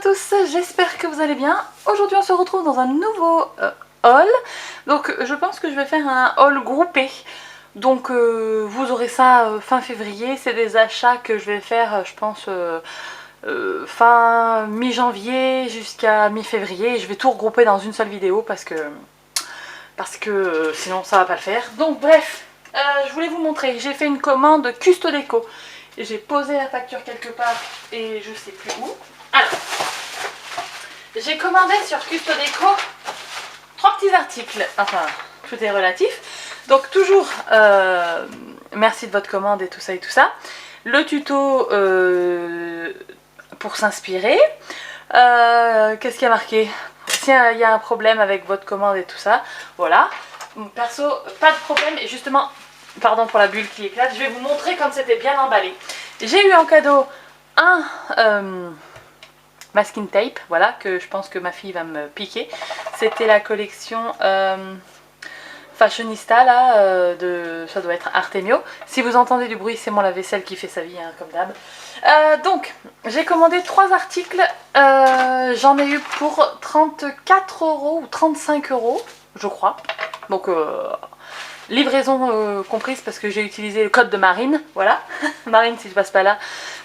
à tous, j'espère que vous allez bien. Aujourd'hui on se retrouve dans un nouveau haul. Donc je pense que je vais faire un haul groupé. Donc vous aurez ça fin février. C'est des achats que je vais faire je pense fin mi-janvier jusqu'à mi-février. Je vais tout regrouper dans une seule vidéo parce que sinon ça va pas le faire. Donc bref, je voulais vous montrer. J'ai fait une commande Custodeco. J'ai posé la facture quelque part et je sais plus où. Alors, j'ai commandé sur Custodeco 3 petits articles. Enfin, tout est relatif. Donc toujours, merci de votre commande et tout ça et tout ça. Le tuto pour s'inspirer. Qu'est-ce qu'il y a marqué? S'il y a un problème avec votre commande et tout ça. Voilà. Perso, pas de problème. Et justement... Pardon pour la bulle qui éclate, je vais vous montrer quand c'était bien emballé. J'ai eu en cadeau un masking tape, voilà, que je pense que ma fille va me piquer. C'était la collection Fashionista, là, ça doit être Artemio. Si vous entendez du bruit, c'est mon lave-vaisselle qui fait sa vie, hein, comme d'hab. Donc, j'ai commandé 3 articles, j'en ai eu pour 34 € ou 35 €, je crois. Donc... livraison comprise parce que j'ai utilisé le code de Marine, voilà. Marine, si tu passes pas là,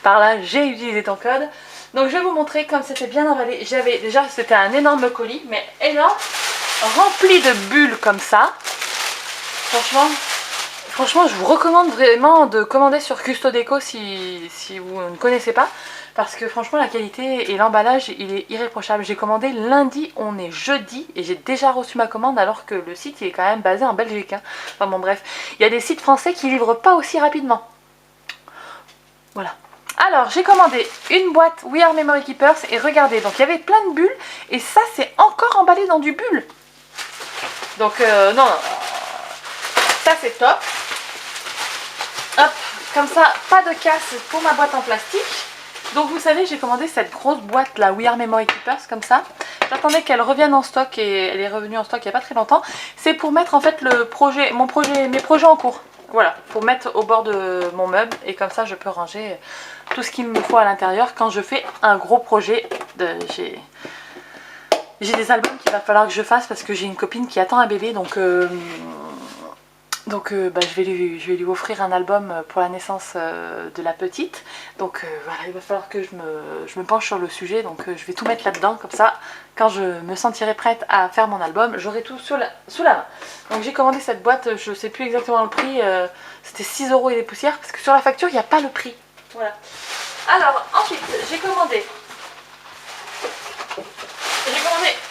par là, j'ai utilisé ton code. Donc je vais vous montrer comme c'était bien emballé. J'avais déjà, c'était un énorme colis, mais énorme, rempli de bulles comme ça. Franchement, je vous recommande vraiment de commander sur Custodeco si vous ne connaissez pas. Parce que franchement la qualité et l'emballage il est irréprochable. J'ai commandé lundi, on est jeudi et j'ai déjà reçu ma commande alors que le site il est quand même basé en Belgique, hein. Enfin bon bref, il y a des sites français qui livrent pas aussi rapidement. Voilà. Alors j'ai commandé une boîte We Are Memory Keepers et regardez, donc il y avait plein de bulles et ça c'est encore emballé dans du bulle. Donc non, ça c'est top. Hop, comme ça pas de casse pour ma boîte en plastique. Donc vous savez, j'ai commandé cette grosse boîte là, We Are Memory Keepers, comme ça. J'attendais qu'elle revienne en stock et elle est revenue en stock il n'y a pas très longtemps. C'est pour mettre en fait mes projets en cours. Voilà, pour mettre au bord de mon meuble et comme ça je peux ranger tout ce qu'il me faut à l'intérieur quand je fais un gros projet. J'ai des albums qu'il va falloir que je fasse parce que j'ai une copine qui attend un bébé, donc je vais lui offrir un album pour la naissance de la petite. Donc voilà, il va falloir que je me penche sur le sujet. Donc je vais tout mettre là-dedans, comme ça, quand je me sentirai prête à faire mon album, j'aurai tout sous la main. Donc j'ai commandé cette boîte, je sais plus exactement le prix, c'était 6 € et des poussières, parce que sur la facture, il n'y a pas le prix. Voilà. Alors, ensuite, j'ai commandé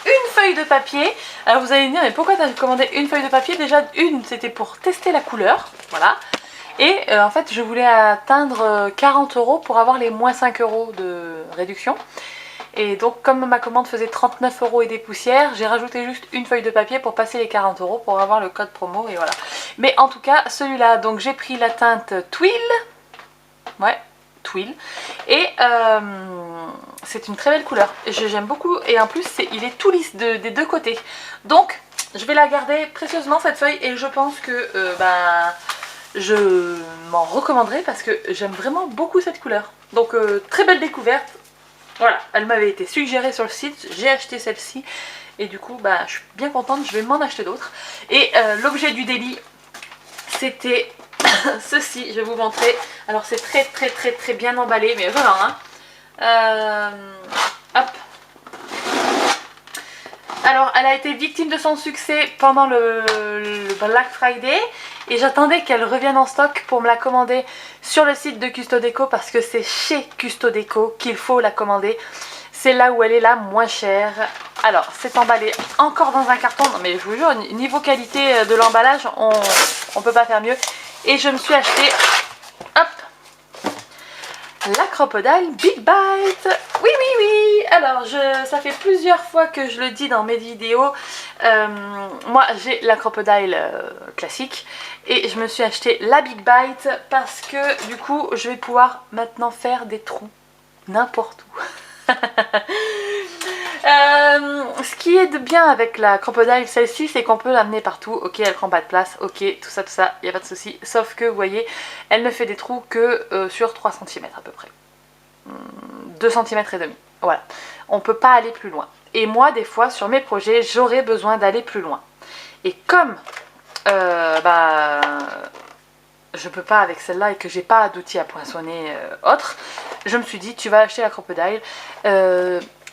une feuille de papier. Alors vous allez me dire, mais pourquoi tu as commandé une feuille de papier? Déjà, c'était pour tester la couleur, voilà. Et en fait, je voulais atteindre 40 € pour avoir les moins 5 € de réduction. Et donc, comme ma commande faisait 39 € et des poussières, j'ai rajouté juste une feuille de papier pour passer les 40 € pour avoir le code promo, et voilà. Mais en tout cas, celui-là, donc j'ai pris la teinte Twill. Ouais. Twill et c'est une très belle couleur, j'aime beaucoup et en plus il est tout lisse des deux côtés, donc je vais la garder précieusement cette feuille et je pense que je m'en recommanderai parce que j'aime vraiment beaucoup cette couleur. Donc très belle découverte, voilà, elle m'avait été suggérée sur le site, j'ai acheté celle-ci et du coup je suis bien contente, je vais m'en acheter d'autres. Et l'objet du délit c'était ceci, je vais vous montrer. Alors c'est très bien emballé, mais vraiment hein. Hop. Alors elle a été victime de son succès pendant le Black Friday et j'attendais qu'elle revienne en stock pour me la commander sur le site de Custodeco parce que c'est chez Custodeco qu'il faut la commander. C'est là où elle est la moins chère. Alors c'est emballé encore dans un carton, non, mais je vous jure, niveau qualité de l'emballage, on peut pas faire mieux. Et je me suis acheté, hop, la Crocodile Big Bite. Oui. Alors, ça fait plusieurs fois que je le dis dans mes vidéos. Moi, j'ai la Crocodile classique. Et je me suis acheté la Big Bite parce que, du coup, je vais pouvoir maintenant faire des trous n'importe où. Ce qui est de bien avec la Crocodile, celle-ci, c'est qu'on peut l'amener partout. Ok, elle prend pas de place, ok, tout ça, il n'y a pas de souci. Sauf que, vous voyez, elle ne fait des trous que sur 3 cm à peu près. 2 cm et demi. Voilà, on peut pas aller plus loin. Et moi, des fois, sur mes projets, j'aurais besoin d'aller plus loin. Et comme je peux pas avec celle-là et que j'ai pas d'outils à poinçonner autre, je me suis dit, tu vas acheter la Crocodile.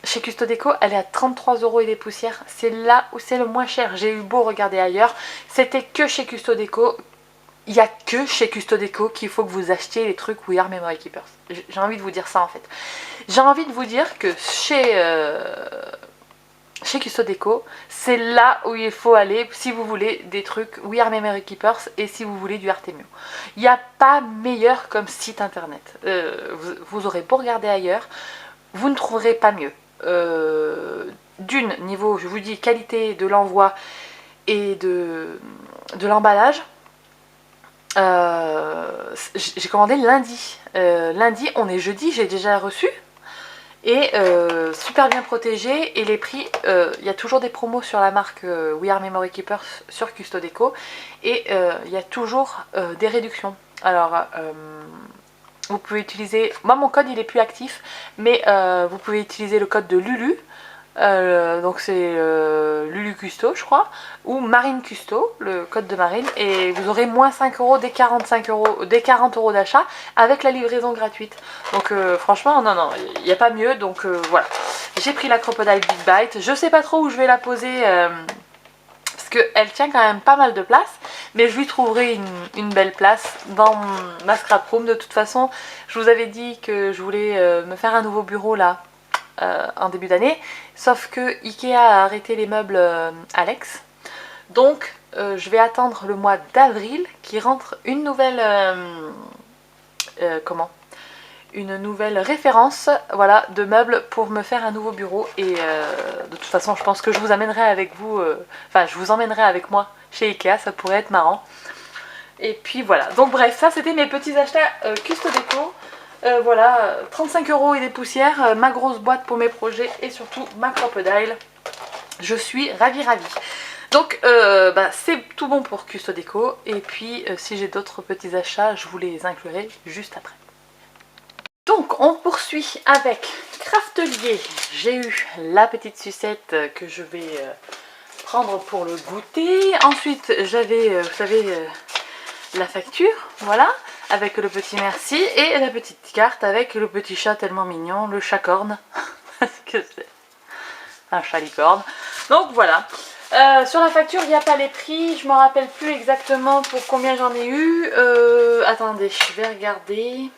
Chez Custodeco, elle est à 33 € et des poussières. C'est là où c'est le moins cher. J'ai eu beau regarder ailleurs, c'était que chez Custodeco. Il n'y a que chez Custodeco qu'il faut que vous achetiez les trucs We Are Memory Keepers. J'ai envie de vous dire ça en fait. J'ai envie de vous dire que chez Custodeco, c'est là où il faut aller si vous voulez des trucs We Are Memory Keepers et si vous voulez du Artemio. Il n'y a pas meilleur comme site internet. Vous aurez beau regarder ailleurs, vous ne trouverez pas mieux. D'une, niveau, je vous dis, qualité de l'envoi et de l'emballage. J'ai commandé lundi. Lundi, on est jeudi, j'ai déjà reçu. Et super bien protégé. Et les prix, il y a toujours des promos sur la marque We Are Memory Keepers sur Custodeco. Et il y a toujours des réductions. Alors, vous pouvez utiliser... Moi, mon code, il est plus actif. Mais vous pouvez utiliser le code de Lulu. Donc c'est Lulu Custo je crois, ou Marine Custo, le code de Marine, et vous aurez moins 5 € dès 40 € d'achat avec la livraison gratuite. Donc franchement non, il n'y a pas mieux. Donc voilà, j'ai pris la Crocodile Big Bite. Je sais pas trop où je vais la poser parce qu'elle tient quand même pas mal de place, mais je lui trouverai une belle place dans ma scrap room. De toute façon, je vous avais dit que je voulais me faire un nouveau bureau là en début d'année, sauf que Ikea a arrêté les meubles Alex, donc je vais attendre le mois d'avril qui rentre une nouvelle une nouvelle référence, voilà, de meubles pour me faire un nouveau bureau. Et de toute façon je pense que je vous amènerai avec vous, enfin je vous emmènerai avec moi chez Ikea, ça pourrait être marrant. Et puis voilà, donc bref, ça c'était mes petits achats Custodeco. Voilà, 35 € et des poussières, ma grosse boîte pour mes projets et surtout ma Crocodile. Je suis ravie. Donc c'est tout bon pour Custodeco. Et puis si j'ai d'autres petits achats, je vous les inclurai juste après. Donc on poursuit avec Craftelier. J'ai eu la petite sucette que je vais prendre pour le goûter. Ensuite j'avais, vous savez, la facture, voilà, avec le petit merci, et la petite carte avec le petit chat tellement mignon, le chacorne, parce que c'est un chat licorne. Donc voilà, sur la facture il n'y a pas les prix, je me rappelle plus exactement pour combien j'en ai eu. Attendez, je vais regarder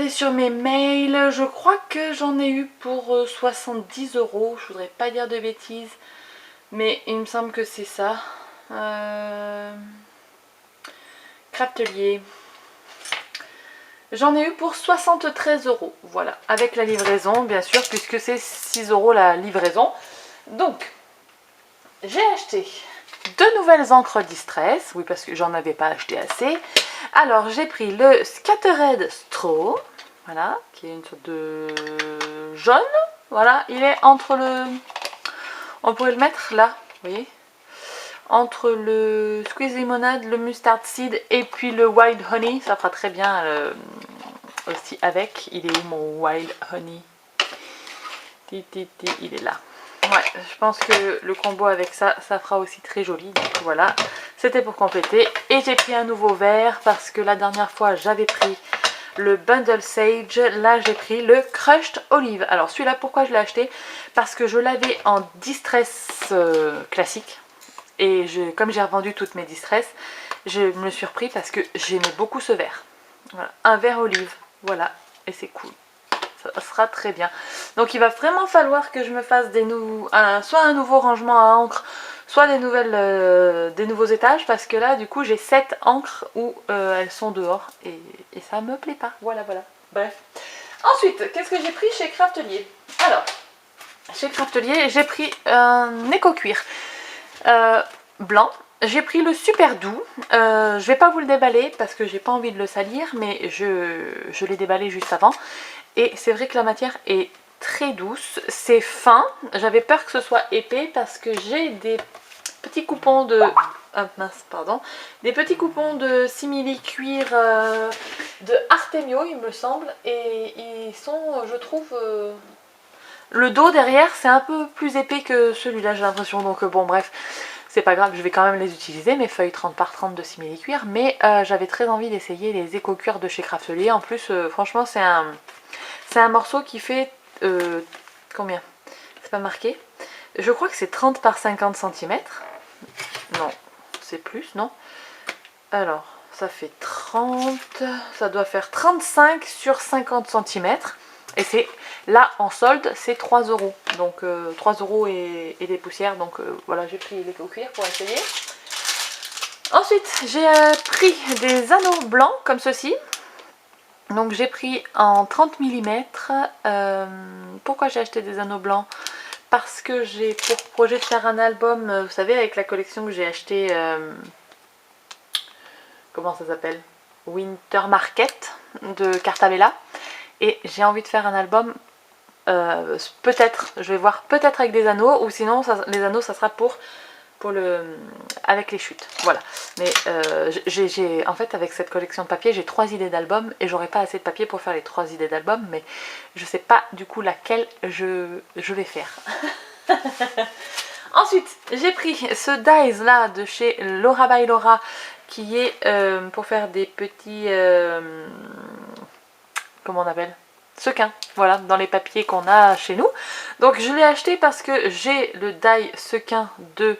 sur mes mails. Je crois que j'en ai eu pour 70 €, je voudrais pas dire de bêtises, mais il me semble que c'est ça. Craftelier, j'en ai eu pour 73 €, voilà, avec la livraison bien sûr, puisque c'est 6 € la livraison. Donc j'ai acheté 2 nouvelles encres Distress, oui, parce que j'en avais pas acheté assez. Alors j'ai pris le Scattered Straw, voilà, qui est une sorte de jaune, voilà, il est entre le, on pourrait le mettre là, vous voyez, entre le Squeeze Limonade, le Mustard Seed et puis le Wild Honey. Ça fera très bien aussi avec. Il est où mon Wild Honey? Il est là. Ouais, je pense que le combo avec ça, ça fera aussi très joli. Donc voilà, c'était pour compléter. Et j'ai pris un nouveau verre parce que la dernière fois j'avais pris le Bundle Sage. Là j'ai pris le Crushed Olive. Alors celui-là, pourquoi je l'ai acheté? Parce que je l'avais en Distress classique. Et comme j'ai revendu toutes mes Distress, je me suis repris parce que j'aimais beaucoup ce verre. Voilà, un verre olive, voilà, et c'est cool. Ça sera très bien. Donc il va vraiment falloir que je me fasse soit un nouveau rangement à encre, soit des nouveaux étages, parce que là du coup j'ai 7 encres où elles sont dehors et ça me plaît pas. Voilà. Bref. Ensuite, qu'est-ce que j'ai pris chez Craftelier? Alors, chez Craftelier, j'ai pris un éco-cuir. Blanc, j'ai pris le super doux. Je vais pas vous le déballer parce que j'ai pas envie de le salir, mais je l'ai déballé juste avant et c'est vrai que la matière est très douce, c'est fin. J'avais peur que ce soit épais parce que j'ai des petits coupons de des petits coupons de simili cuir de Artemio il me semble, et ils sont, je trouve, le dos derrière c'est un peu plus épais que celui-là j'ai l'impression, donc bon bref, c'est pas grave, je vais quand même les utiliser, mes feuilles 30 par 30 de simili cuir, mais j'avais très envie d'essayer les éco cuirs de chez Craftelier. En plus franchement c'est un morceau qui fait, combien? C'est pas marqué, je crois que c'est 30 par 50 cm, non, c'est plus, non? Alors, ça fait 30, ça doit faire 35 sur 50 cm. Et c'est là en solde, c'est 3 €. Donc 3 € et des poussières. Donc voilà, j'ai pris les cuir pour essayer. Ensuite, j'ai pris des anneaux blancs comme ceci. Donc j'ai pris en 30 mm. Pourquoi j'ai acheté des anneaux blancs? Parce que j'ai pour projet de faire un album, vous savez, avec la collection que j'ai acheté. Comment ça s'appelle, Winter Market de Cartabella, et j'ai envie de faire un album, peut-être, je vais voir, peut-être avec des anneaux, ou sinon les anneaux ça sera pour avec les chutes, voilà. Mais en fait avec cette collection de papier j'ai 3 idées d'album et j'aurai pas assez de papier pour faire les 3 idées d'album, mais je sais pas du coup laquelle je vais faire. Ensuite j'ai pris ce dies là de chez Laura by Laura, qui est pour faire des petits, comment on appelle, sequins, voilà, dans les papiers qu'on a chez nous. Donc je l'ai acheté parce que j'ai le die sequin de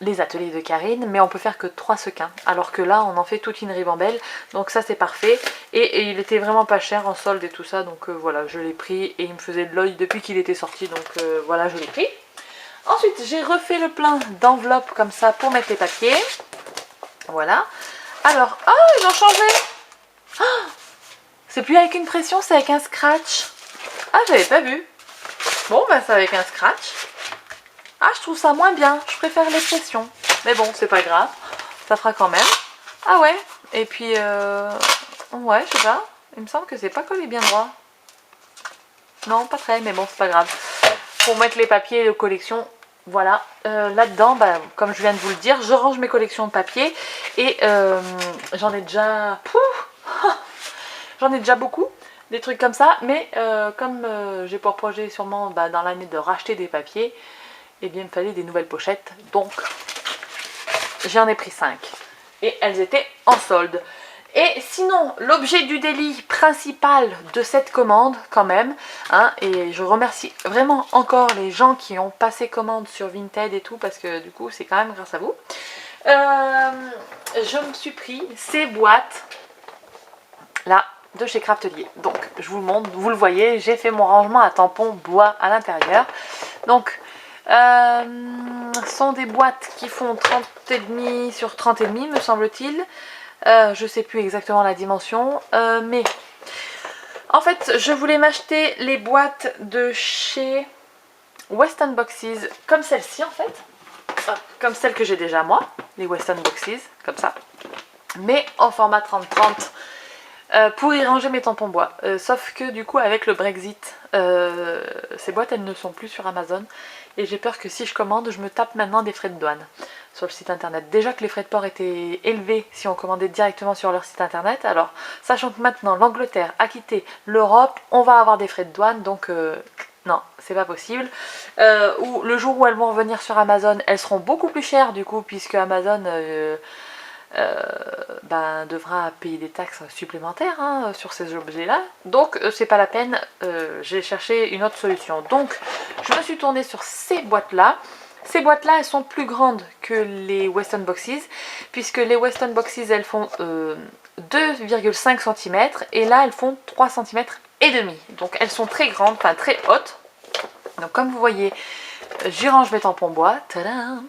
les ateliers de Karine, mais on peut faire que 3 sequins, alors que là on en fait toute une ribambelle, donc ça c'est parfait, et il était vraiment pas cher en solde et tout ça, donc voilà, je l'ai pris, et il me faisait de l'œil depuis qu'il était sorti, donc voilà, je l'ai pris. Ensuite, j'ai refait le plein d'enveloppes comme ça pour mettre les papiers. Voilà. Alors, oh, ils ont changé. Oh, c'est plus avec une pression, c'est avec un scratch. Ah, j'avais pas vu. Bon, bah c'est avec un scratch. Ah, je trouve ça moins bien. Je préfère les pressions. Mais bon, c'est pas grave. Ça fera quand même. Ah ouais. Et puis, ouais, je sais pas. Il me semble que c'est pas collé bien droit. Non, pas très, mais bon, c'est pas grave. Pour mettre les papiers de collection, voilà. Là-dedans, bah, comme je viens de vous le dire, je range mes collections de papier. Et j'en ai déjà... j'en ai déjà beaucoup, des trucs comme ça. Mais comme j'ai pour projet sûrement dans l'année de racheter des papiers, et bien il me fallait des nouvelles pochettes. Donc, j'en ai pris 5. Et elles étaient en solde. Et sinon, l'objet du délit principal de cette commande, quand même, hein, et je remercie vraiment encore les gens qui ont passé commande sur Vinted et tout, parce que du coup, c'est quand même grâce à vous. Je me suis pris ces boîtes, là, de chez Craftelier. Donc, je vous le montre, vous le voyez, j'ai fait mon rangement à tampons bois à l'intérieur. Donc, ce sont des boîtes qui font 30,5 sur 30,5, me semble-t-il. Je sais plus exactement la dimension, mais en fait je voulais m'acheter les boîtes de chez Weston Boxes, comme celle-ci en fait, comme celle que j'ai déjà moi, les Weston Boxes, comme ça, mais en format 30-30, pour y ranger mes tampons bois. Sauf que du coup avec le Brexit, ces boîtes elles ne sont plus sur Amazon, et j'ai peur que si je commande, je me tape maintenant des frais de douane sur le site internet. Déjà que les frais de port étaient élevés si on commandait directement sur leur site internet, alors sachant que maintenant l'Angleterre a quitté l'Europe, on va avoir des frais de douane, donc non, c'est pas possible. Ou le jour où elles vont revenir sur Amazon, elles seront beaucoup plus chères du coup, puisque Amazon devra payer des taxes supplémentaires hein, sur ces objets là, donc c'est pas la peine, j'ai cherché une autre solution. Donc je me suis tournée sur ces boîtes là. Ces boîtes là elles sont plus grandes que les Weston Boxes, puisque les Weston Boxes elles font 2,5 cm et là elles font 3 cm et demi, donc elles sont très grandes, enfin très hautes. Donc comme vous voyez, j'y range mes tampons bois, tadam.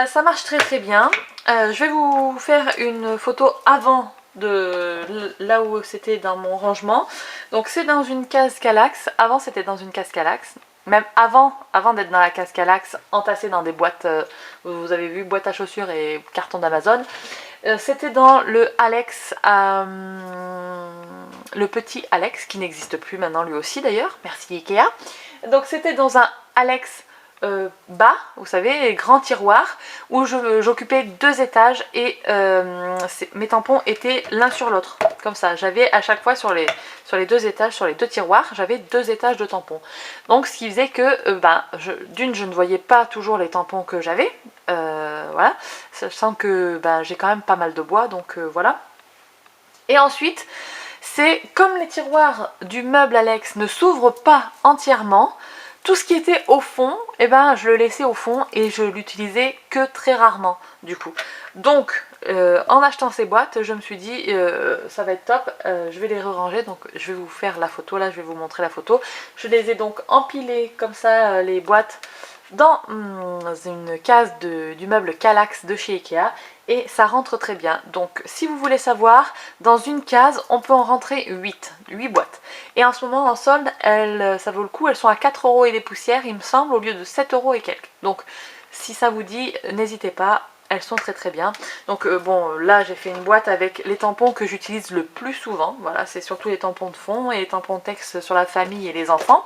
Ça marche très très bien. Je vais vous faire une photo avant de là où c'était dans mon rangement. Donc c'est dans une case Kallax. Avant c'était dans une case Kallax. Même avant d'être dans la case Kallax, entassée dans des boîtes, vous avez vu, boîte à chaussures et carton d'Amazon. C'était dans le Alex, le petit Alex, qui n'existe plus maintenant lui aussi d'ailleurs, merci Ikea. Donc c'était dans un Alex bas, vous savez, les grands tiroirs, où j'occupais 2 étages et mes tampons étaient l'un sur l'autre. Comme ça, j'avais à chaque fois sur les 2 étages, sur les 2 tiroirs, j'avais 2 étages de tampons. Donc ce qui faisait que, d'une, je ne voyais pas toujours les tampons que j'avais, voilà, sachant que j'ai quand même pas mal de bois, donc voilà. Et ensuite, c'est comme les tiroirs du meuble Alex ne s'ouvrent pas entièrement, tout ce qui était au fond, je le laissais au fond et je l'utilisais que très rarement du coup. Donc en achetant ces boîtes, je me suis dit ça va être top, je vais les ranger, donc je vais vous faire la photo, là je vais vous montrer la photo. Je les ai donc empilées comme ça, les boîtes, dans une case du meuble Kallax de chez Ikea et ça rentre très bien. Donc si vous voulez savoir, dans une case on peut en rentrer 8 boîtes. Et en ce moment en solde, ça vaut le coup, elles sont à 4 € et des poussières il me semble, au lieu de 7 € et quelques. Donc si ça vous dit, n'hésitez pas, elles sont très très bien. Donc bon, là j'ai fait une boîte avec les tampons que j'utilise le plus souvent. Voilà, c'est surtout les tampons de fond et les tampons de texte sur la famille et les enfants.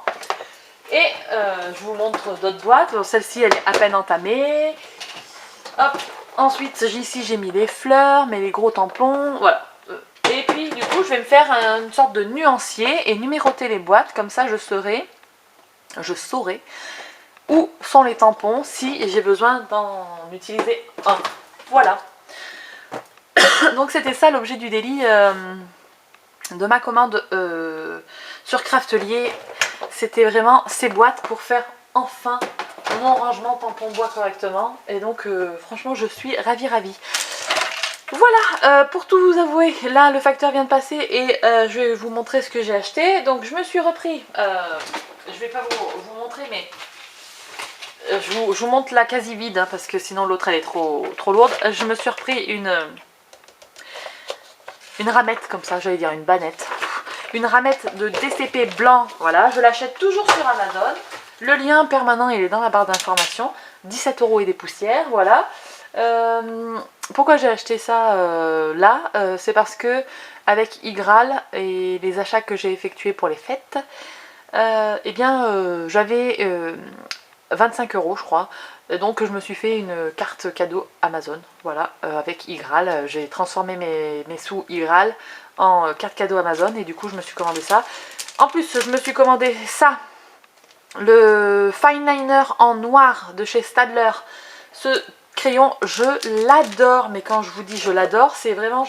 Et je vous montre d'autres boîtes. Celle-ci elle est à peine entamée. Hop. Ensuite ici j'ai mis les fleurs, mais les gros tampons, voilà. Et puis du coup je vais me faire une sorte de nuancier et numéroter les boîtes, comme ça je saurai où sont les tampons si j'ai besoin d'en utiliser un. Voilà. Donc c'était ça l'objet du délit de ma commande sur Craftelier. C'était vraiment ces boîtes pour faire enfin mon rangement tampon bois correctement. Et donc franchement je suis ravie. Voilà, pour tout vous avouer, là le facteur vient de passer et je vais vous montrer ce que j'ai acheté. Donc je me suis repris, je vais pas vous montrer, mais je vous montre la quasi vide hein, parce que sinon l'autre elle est trop lourde. Je me suis repris une ramette comme ça, j'allais dire une bannette. Une ramette de DCP blanc, voilà, je l'achète toujours sur Amazon. Le lien permanent il est dans la barre d'information, 17 € et des poussières, voilà. Pourquoi j'ai acheté ça là, c'est parce que avec Igral et les achats que j'ai effectués pour les fêtes, j'avais 25 € je crois, donc je me suis fait une carte cadeau Amazon, voilà, avec Igral. J'ai transformé mes sous Igral en carte cadeau Amazon et du coup je me suis commandé ça. En plus je me suis commandé ça, le Fine Liner en noir de chez Staedtler. Ce crayon je l'adore, mais quand je vous dis je l'adore, c'est vraiment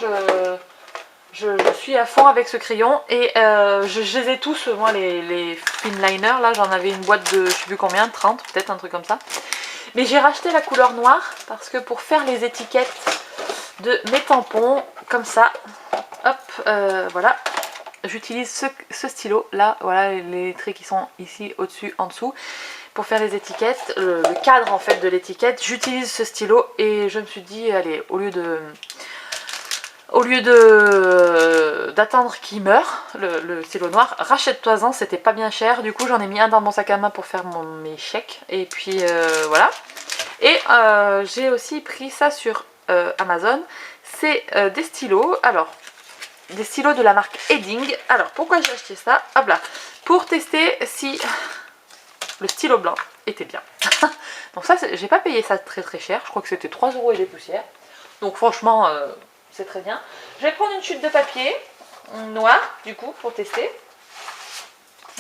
je suis à fond avec ce crayon et je les ai tous, moi les Fine Liner, là j'en avais une boîte de je sais plus combien, 30 peut-être, un truc comme ça. Mais j'ai racheté la couleur noire parce que pour faire les étiquettes de mes tampons, comme ça, hop, voilà, j'utilise ce stylo là, voilà les traits qui sont ici au-dessus, en dessous. Pour faire les étiquettes, le cadre en fait de l'étiquette, j'utilise ce stylo et je me suis dit, allez, au lieu d'attendre qu'il meure, le stylo noir, rachète-toi-en, c'était pas bien cher. Du coup j'en ai mis un dans mon sac à main pour faire mes chèques. Et puis voilà. Et j'ai aussi pris ça sur Amazon. C'est des stylos. Alors, des stylos de la marque Edding. Alors pourquoi j'ai acheté ça? Hop là. Pour tester si le stylo blanc était bien. Donc ça, j'ai pas payé ça très cher. Je crois que c'était 3 € et des poussières. Donc franchement... c'est très bien. Je vais prendre une chute de papier noir du coup pour tester.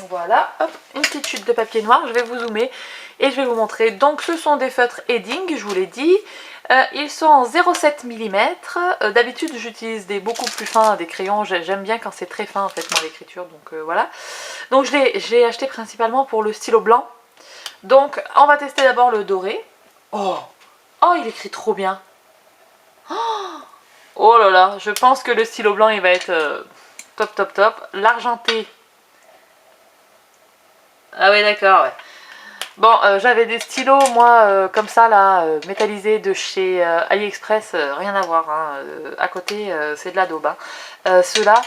Voilà, hop, une petite chute de papier noir. Je vais vous zoomer et je vais vous montrer. Donc ce sont des feutres Edding, je vous l'ai dit. Ils sont en 0,7 mm. D'habitude j'utilise des beaucoup plus fins, des crayons. J'aime bien quand c'est très fin en fait moi l'écriture. Donc voilà. Donc j'ai acheté principalement pour le stylo blanc. Donc on va tester d'abord le doré. Oh, il écrit trop bien. Oh là là, je pense que le stylo blanc il va être top. L'argenté. Ah ouais d'accord, ouais. Bon, j'avais des stylos moi comme ça là, métallisés de chez AliExpress, rien à voir. Hein. À côté c'est de la daube. Hein. Ceux-là,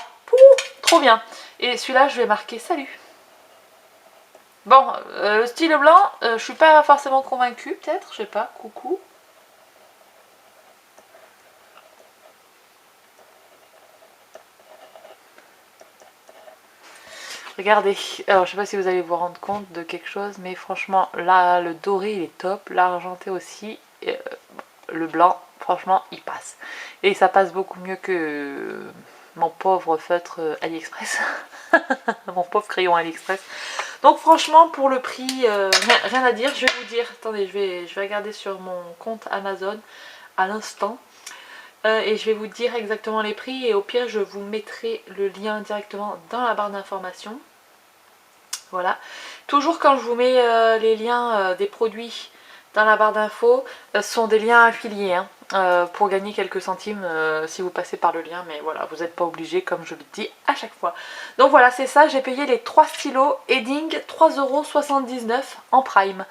trop bien. Et celui-là je vais marquer salut. Bon, le stylo blanc, je suis pas forcément convaincue peut-être, je sais pas, coucou. Regardez, alors je sais pas si vous allez vous rendre compte de quelque chose, mais franchement là le doré il est top, l'argenté aussi, et, le blanc franchement il passe. Et ça passe beaucoup mieux que mon pauvre feutre AliExpress, mon pauvre crayon AliExpress. Donc franchement pour le prix, rien à dire, je vais vous dire, attendez je vais regarder sur mon compte Amazon à l'instant. Et je vais vous dire exactement les prix et au pire je vous mettrai le lien directement dans la barre d'informations. Voilà. Toujours quand je vous mets les liens des produits dans la barre d'infos, ce sont des liens affiliés hein, pour gagner quelques centimes si vous passez par le lien. Mais voilà, vous n'êtes pas obligé comme je le dis à chaque fois. Donc voilà, c'est ça, j'ai payé les 3 stylos Edding 3,79€ en prime.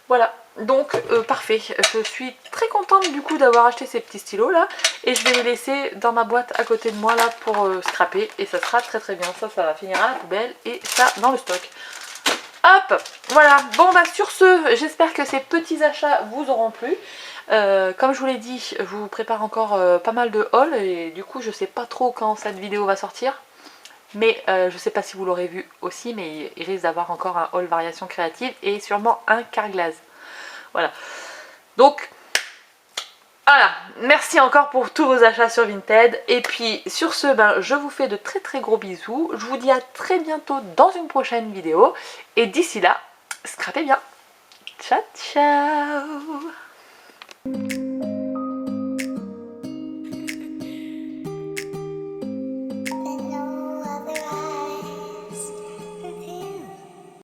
Voilà, donc parfait, je suis très contente du coup d'avoir acheté ces petits stylos là. Et je vais les laisser dans ma boîte à côté de moi là pour scraper. Et ça sera très très bien, ça va finir à la poubelle et ça dans le stock. Hop, voilà, bon bah sur ce, j'espère que ces petits achats vous auront plu. Comme je vous l'ai dit, je vous prépare encore pas mal de hauls et du coup je sais pas trop quand cette vidéo va sortir. Mais je sais pas si vous l'aurez vu aussi, mais il risque d'avoir encore un haul variation créative et sûrement un carglass. Voilà. Donc, voilà. Merci encore pour tous vos achats sur Vinted. Et puis, sur ce, ben, je vous fais de très très gros bisous. Je vous dis à très bientôt dans une prochaine vidéo. Et d'ici là, scrapez bien. Ciao, ciao!